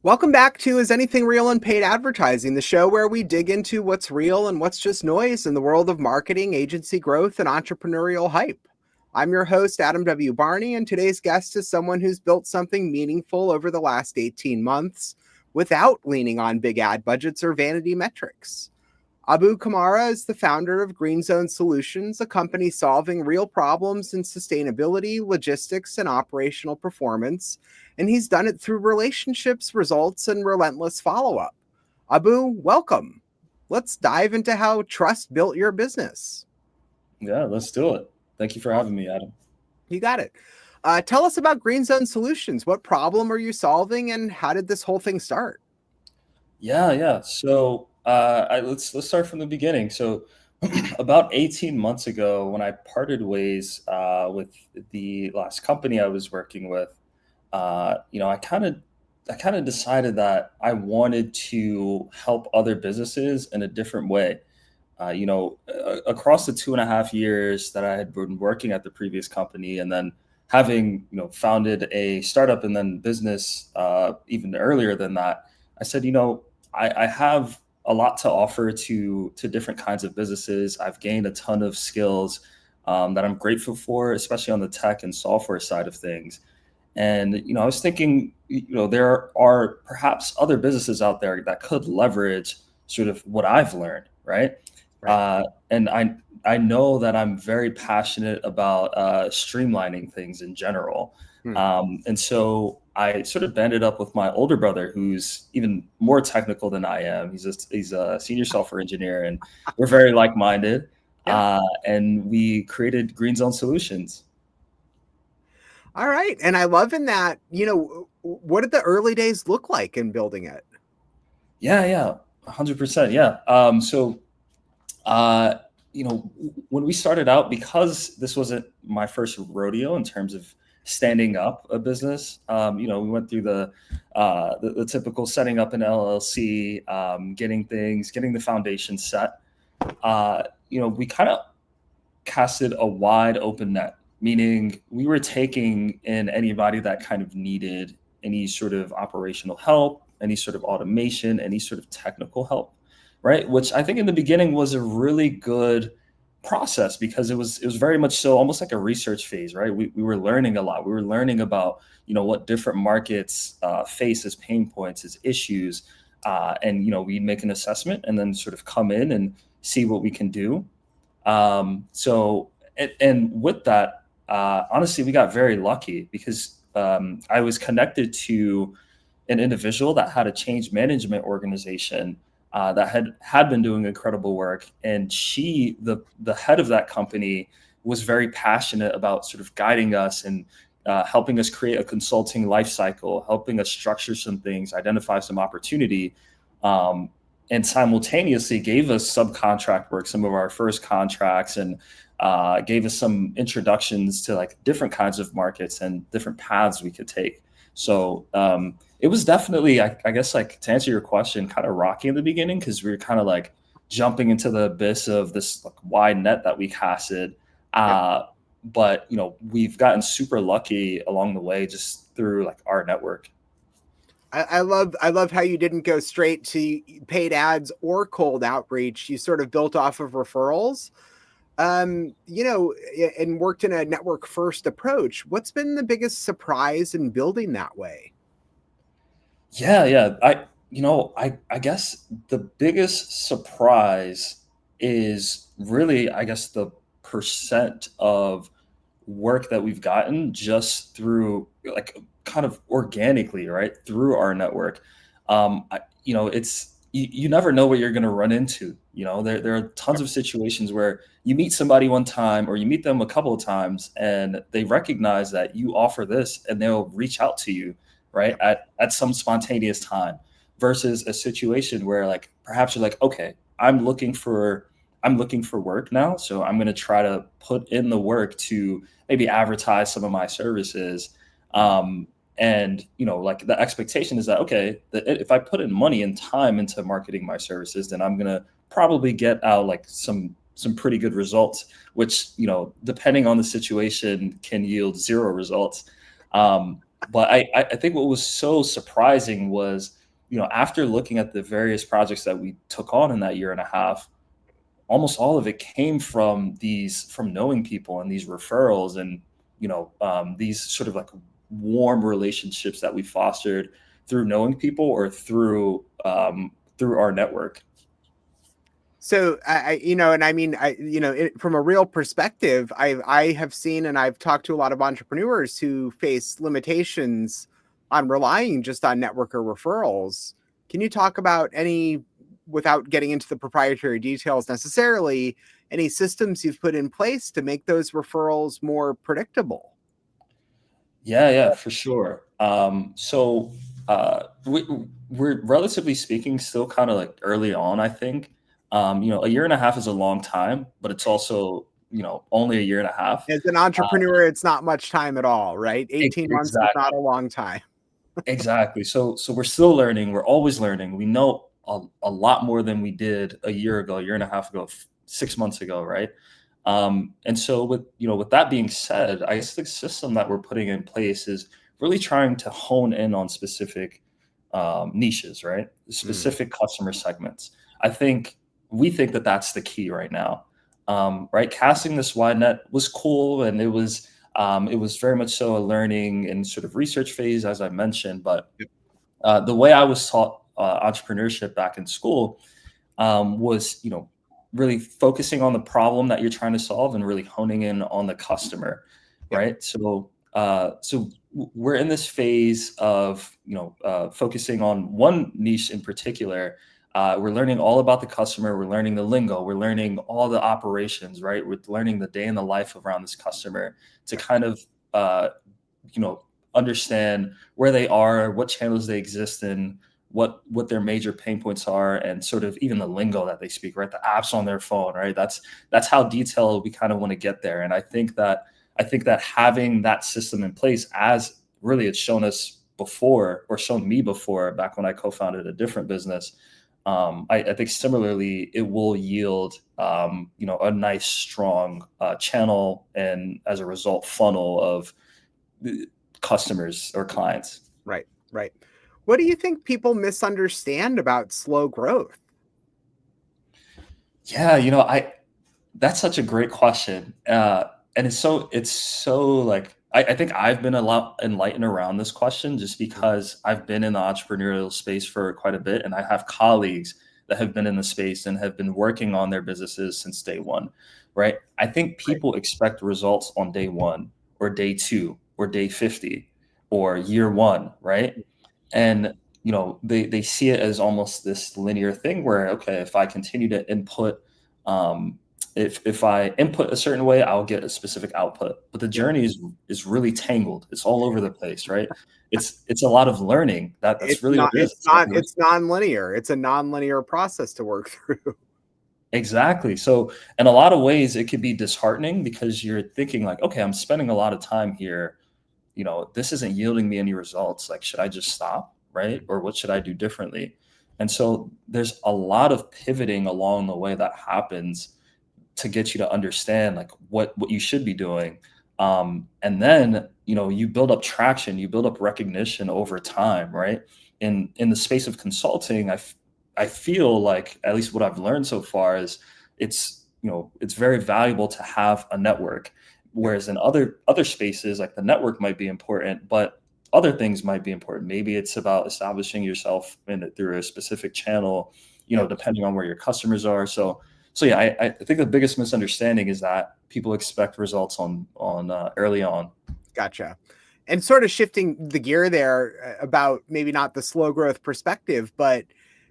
Welcome back to Is Anything Real in Paid Advertising, the show where we dig into what's real and what's just noise in the world of marketing, agency growth, and entrepreneurial hype. I'm your host, Adam W. Barney, and today's guest is someone who's built something meaningful over the last 18 months without leaning on big ad budgets or vanity metrics. Abu Kamara is the founder of Green Zone Solutions, a company solving real problems in sustainability, logistics, and operational performance. And he's done it through relationships, results, and relentless follow up. Abu, welcome. Let's dive into how trust built your business. Yeah, let's do it. Thank you for having me, Adam. You got it. Tell us about Green Zone Solutions. What problem are you solving, and how did this whole thing start? Yeah. So let's start from the beginning. So about 18 months ago, when I parted ways with the last company I was working with, I kind of decided that I wanted to help other businesses in a different way. Across the 2.5 years that I had been working at the previous company, and then having founded a startup and then business even earlier than that, I said, I have a lot to offer to different kinds of businesses. I've gained a ton of skills that I'm grateful for, especially on the tech and software side of things. And I was thinking, there are perhaps other businesses out there that could leverage sort of what I've learned, right? Right. And I know that I'm very passionate about streamlining things in general. Hmm. And so I sort of banded up with my older brother, who's even more technical than I am. He's a senior software engineer, and we're very like-minded. Yeah. And we created Green Zone Solutions. All right. And I love in that, what did the early days look like in building it? Yeah, 100%. Yeah. Uh, when we started out, because this wasn't my first rodeo in terms of standing up a business, we went through the typical setting up an LLC, getting the foundation set. We kind of casted a wide open net, meaning we were taking in anybody that kind of needed any sort of operational help, any sort of automation, any sort of technical help, right? Which I think in the beginning was a really good process, because it was very much so almost like a research phase, right? We were learning a lot. We were learning about what different markets face as pain points, as issues, and we'd make an assessment and then sort of come in and see what we can do. And with that, honestly, we got very lucky, because I was connected to an individual that had a change management organization that had been doing incredible work, and the head of that company, was very passionate about sort of guiding us and helping us create a consulting life cycle, helping us structure some things, identify some opportunity. And simultaneously gave us subcontract work, some of our first contracts, and gave us some introductions to like different kinds of markets and different paths we could take. So it was definitely, I guess, like, to answer your question, kind of rocky in the beginning, because we were kind of like jumping into the abyss of this like wide net that we casted. Yep. But we've gotten super lucky along the way, just through like our network. I love how you didn't go straight to paid ads or cold outreach. You sort of built off of referrals, and worked in a network first approach. What's been the biggest surprise in building that way? Yeah. I guess the biggest surprise is really, I guess, the percent of work that we've gotten just through, like, kind of organically, right, through our network. It's you never know what you're going to run into. There are tons of situations where you meet somebody one time, or you meet them a couple of times, and they recognize that you offer this, and they'll reach out to you, right, at some spontaneous time, versus a situation where, like, perhaps you're like, okay, I'm looking for work now, so I'm going to try to put in the work to maybe advertise some of my services. And like, the expectation is that, okay, that if I put in money and time into marketing my services, then I'm going to probably get out like some pretty good results, which depending on the situation, can yield zero results. But I think what was so surprising was, after looking at the various projects that we took on in that year and a half, almost all of it came from knowing people and these referrals and these sort of like warm relationships that we fostered through knowing people or through our network. So and I mean, from a real perspective, I have seen and I've talked to a lot of entrepreneurs who face limitations on relying just on network or referrals. Can you talk about any, without getting into the proprietary details necessarily, any systems you've put in place to make those referrals more predictable? Yeah, for sure. So we're relatively speaking still kind of like early on, I think. A year and a half is a long time, but it's also, only a year and a half. As an Uh, entrepreneur, it's not much time at all, right? 18 months is not exactly. a long time. Exactly. So we're still learning. We're always learning. We know a lot more than we did a year ago, a year and a half ago, 6 months ago, right? And so with that being said, I guess the system that we're putting in place is really trying to hone in on specific niches, right? Mm, Specific customer segments. We think that that's the key right now, right? Casting this wide net was cool, and it was very much so a learning and sort of research phase, as I mentioned. But yep, the way I was taught entrepreneurship back in school was, really focusing on the problem that you're trying to solve and really honing in on the customer, yep. right? So we're in this phase of, focusing on one niche in particular. We're learning all about the customer. We're learning the lingo. We're learning all the operations, right? We're learning the day in the life around this customer to kind of, uh, you know, understand where they are, what channels they exist in, what their major pain points are, and sort of even the lingo that they speak, right? The apps on their phone, right? That's how detailed we kind of want to get there. And I think that having that system in place, as really it's shown us before, or shown me before, back when I co-founded a different business, I think similarly it will yield a nice strong channel, and as a result funnel of customers or clients. Right, right. What do you think people misunderstand about slow growth? Yeah, I that's such a great question. And it's so like I think I've been a lot enlightened around this question just Mm, because I've been in the entrepreneurial space for quite a bit, and I have colleagues that have been in the space and have been working on their businesses since day one, right? I think right. people expect results on day one or day two or day 50 or year one, right? And they see it as almost this linear thing where, okay, if I continue to input, um, if I input a certain way, I'll get a specific output. But the Yep. journey is really tangled. It's all over the place, right? It's a lot of learning. That's It's really what not it is. it's It's not like it's nonlinear. It's a nonlinear process to work through. exactly. So in a lot of ways, it could be disheartening because you're thinking like, okay, I'm spending a lot of time here. This isn't yielding me any results. Like, should I just stop? Right? Or what should I do differently? And so there's a lot of pivoting along the way that happens to get you to understand like what you should be doing. And then, you build up traction, you build up recognition over time, right? In the space of consulting, I feel like, at least what I've learned so far, is it's very valuable to have a network. Yep. Whereas in other spaces, like the network might be important, but other things might be important. Maybe it's about establishing yourself through a specific channel, Yep. depending on where your customers are. So yeah, I think the biggest misunderstanding is that people expect results on early on. Gotcha. And sort of shifting the gear there, about maybe not the slow growth perspective, but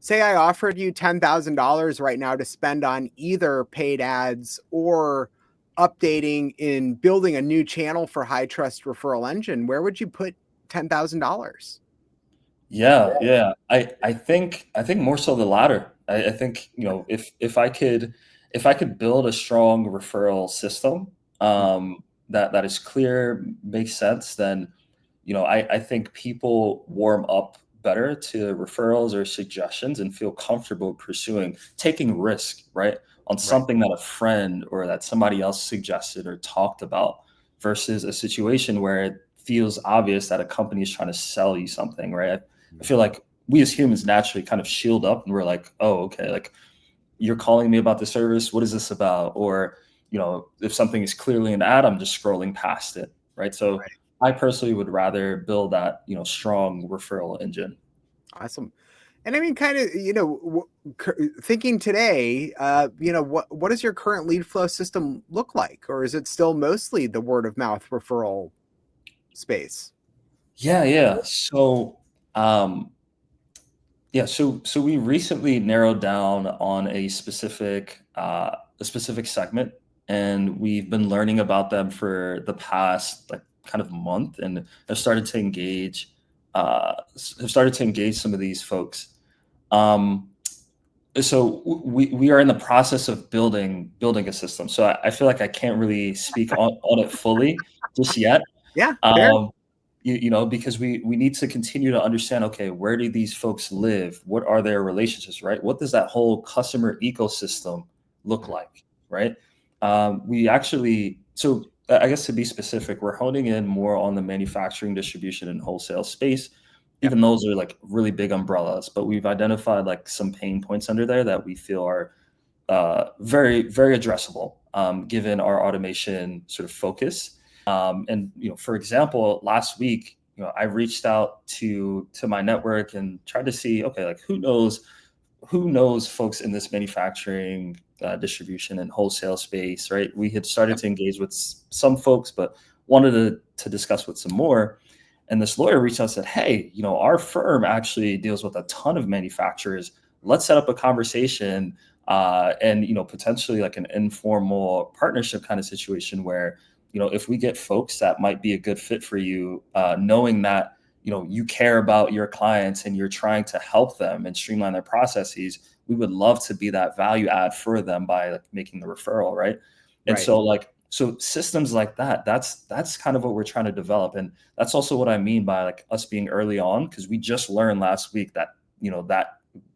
say I offered you $10,000 right now to spend on either paid ads or updating in building a new channel for high trust referral engine, where would you put $10,000? Yeah. I think more so the latter. I think, if I could build a strong referral system, that is clear, makes sense, then I think people warm up better to referrals or suggestions and feel comfortable pursuing taking risk, right? On Right. something that a friend or that somebody else suggested or talked about, versus a situation where feels obvious that a company is trying to sell you something, right? I feel like we as humans naturally kind of shield up and we're like, oh, okay, like you're calling me about the service. What is this about? Or, if something is clearly an ad, I'm just scrolling past it, right? So Right. I personally would rather build that, strong referral engine. Awesome. And I mean, kind of, thinking today, what does your current lead flow system look like, or is it still mostly the word of mouth referral space? Yeah, yeah. Um, so we recently narrowed down on a specific segment, and we've been learning about them for the past like kind of month, and have started to engage some of these folks. Um, so we are in the process of building a system. So I feel like I can't really speak on it fully just yet. Yeah, fair. Um, because we need to continue to understand, okay, where do these folks live? What are their relationships, right? What does that whole customer ecosystem look like, right? We actually, so I guess to be specific, we're honing in more on the manufacturing, distribution, and wholesale space. Yep. Even those are like really big umbrellas, but we've identified like some pain points under there that we feel are very, very addressable, given our automation sort of focus. And for example, last week, I reached out to my network and tried to see, okay, like who knows folks in this manufacturing, distribution, and wholesale space, right? We had started Yep. to engage with some folks, but wanted to discuss with some more. And this lawyer reached out and said, hey, our firm actually deals with a ton of manufacturers. Let's set up a conversation, and potentially like an informal partnership kind of situation where if we get folks that might be a good fit for you, knowing that you care about your clients and you're trying to help them and streamline their processes, we would love to be that value add for them by like making the referral, right? And Right. so systems like that, that's kind of what we're trying to develop. And that's also what I mean by like us being early on, because we just learned last week that that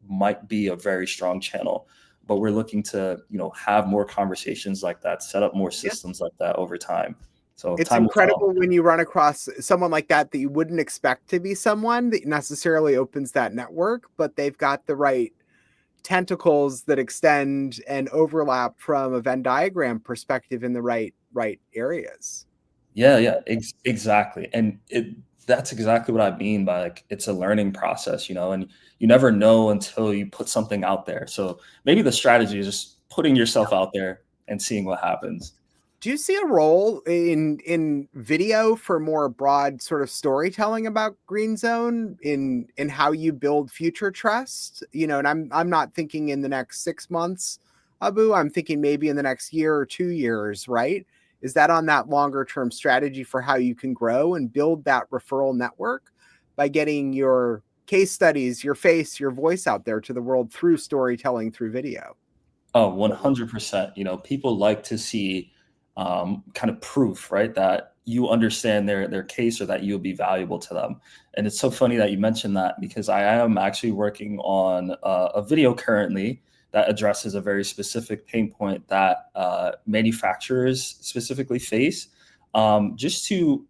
might be a very strong channel, but we're looking to have more conversations like that, set up more Yeah. systems like that over time. So It's time will tell. incredible when you run across someone like that you wouldn't expect to be someone that necessarily opens that network, but they've got the right tentacles that extend and overlap from a Venn diagram perspective in the right areas. Yeah, yeah, exactly. And that's exactly what I mean by like it's a learning process, and you never know until you put something out there. So maybe the strategy is just putting yourself out there and seeing what happens. Do you see a role in video for more broad sort of storytelling about green zone in how you build future trust? And I'm not thinking in the next 6 months, Abu. I'm thinking maybe in the next year or 2 years, right? Is that on that longer term strategy for how you can grow and build that referral network by getting your case studies, your face, your voice out there to the world through storytelling through video? Oh, 100%. People like to see kind of proof, right? That you understand their case or that you'll be valuable to them. And it's so funny that you mentioned that because I am actually working on a video currently that addresses a very specific pain point that manufacturers specifically face. Just to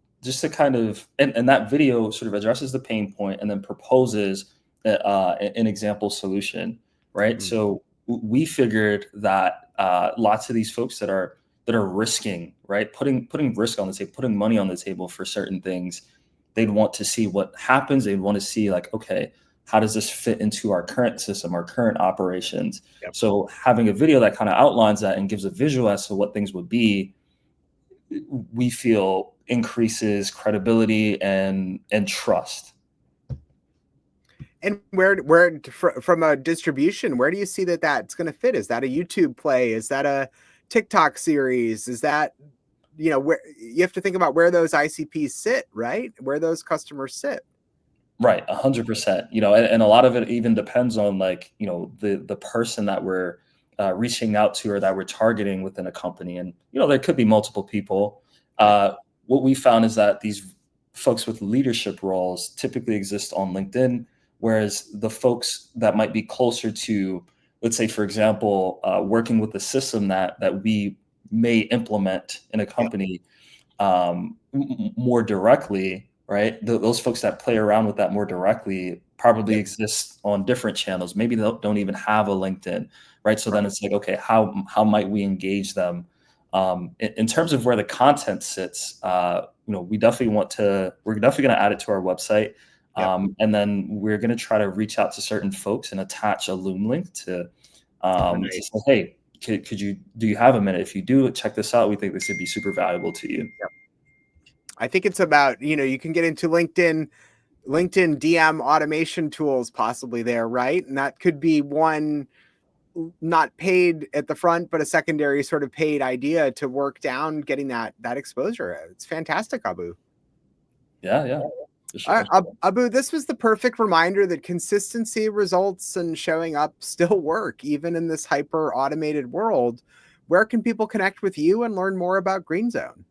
kind of and that video sort of addresses the pain point and then proposes an example solution, right? Mm. So we figured that lots of these folks that are risking, right, putting risk on the table, putting money on the table for certain things, they'd want to see what happens. They'd want to see like, okay, how does this fit into our current system, our current operations? Yep. So having a video that kind of outlines that and gives a visual as to what things would be, we feel increases credibility and trust. And from a distribution, where do you see that that's going to fit? Is that a YouTube play? Is that a TikTok series? Is that, where you have to think about where those ICPs sit, right? Where those customers sit. Right, 100%. And a lot of it even depends on like the person that we're reaching out to or that we're targeting within a company, and there could be multiple people. Right. What we found is that these folks with leadership roles typically exist on LinkedIn, whereas the folks that might be closer to, let's say, for example, working with the system that we may implement in a Yeah. company, more directly, right? Those folks that play around with that more directly probably Yep. exist on different channels. Maybe they don't even have a LinkedIn, right? So then Right. it's like, okay, how might we engage them? In terms of where the content sits, we definitely we're definitely going to add it to our website. Yep. And then we're going to try to reach out to certain folks and attach a Loom link Oh, to nice. say, hey, do you have a minute? If you do, check this out. We think this would be super valuable to you. Yep. I think it's about, you can get into LinkedIn DM automation tools possibly there, right? And that could be one not paid at the front, but a secondary sort of paid idea to work down getting that exposure. It's fantastic, Abu. Yeah, yeah, for All sure. right, Abu, this was the perfect reminder that consistency, results, and showing up still work, even in this hyper automated world. Where can people connect with you and learn more about Green Zone?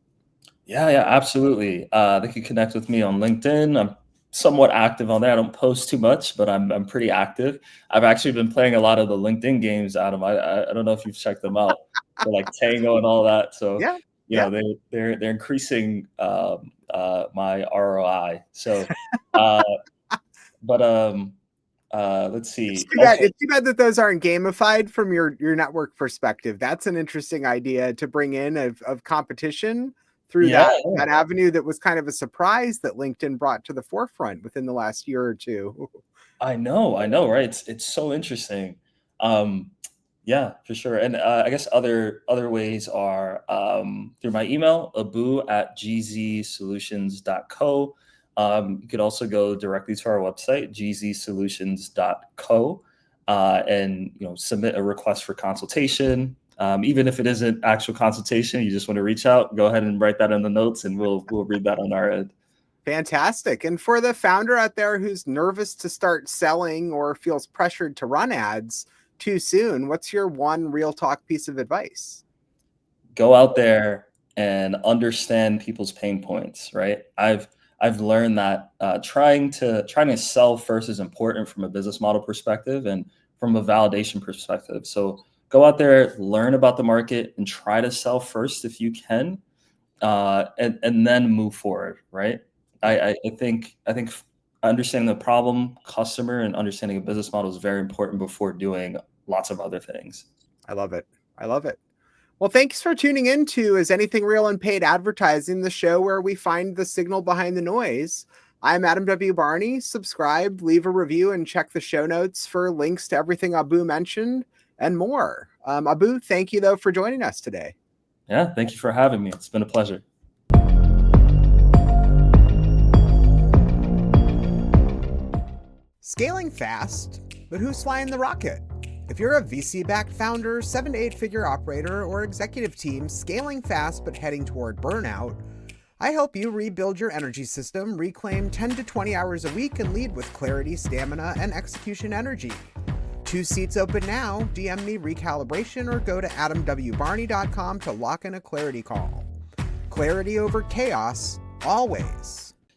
Yeah, yeah, absolutely. They can connect with me on LinkedIn. I'm somewhat active on there. I don't post too much, but I'm pretty active. I've actually been playing a lot of the LinkedIn games, Adam. I don't know if you've checked them out. They're like Tango and all that. So Yeah, yeah. they're increasing my ROI. So, uh, but let's It's see. too bad. Also, It's too bad that those aren't gamified from your network perspective. That's an interesting idea to bring in of competition through yeah, that avenue that was kind of a surprise that LinkedIn brought to the forefront within the last year or two. I know, right? It's so interesting. Um, yeah, for sure. And I guess other ways are through my email, abu@gzsolutions.co. You could also go directly to our website, gzsolutions.co, and submit a request for consultation. Even if it isn't actual consultation, you just want to reach out, go ahead and write that in the notes, and we'll read that on our end. Fantastic. And for the founder out there who's nervous to start selling or feels pressured to run ads too soon, what's your one real talk piece of advice? Go out there and understand people's pain points, right? I've learned that trying to sell first is important from a business model perspective and from a validation perspective. So go out there, learn about the market, and try to sell first if you can, and then move forward, right? I think understanding the problem, customer, and understanding a business model is very important before doing lots of other things. I love it. I love it. Well, thanks for tuning in to Is Anything Real in Paid Advertising, the show where we find the signal behind the noise. I'm Adam W. Barney. Subscribe, leave a review, and check the show notes for links to everything Abu mentioned and more. Abu, thank you, though, for joining us today. Yeah, thank you for having me. It's been a pleasure. Scaling fast, but who's flying the rocket? If you're a VC backed founder, 7 to 8 figure operator, or executive team scaling fast but heading toward burnout, I help you rebuild your energy system, reclaim 10 to 20 hours a week, and lead with clarity, stamina, and execution energy. 2 seats open now. DM me recalibration or go to adamwbarney.com to lock in a clarity call. Clarity over chaos, always.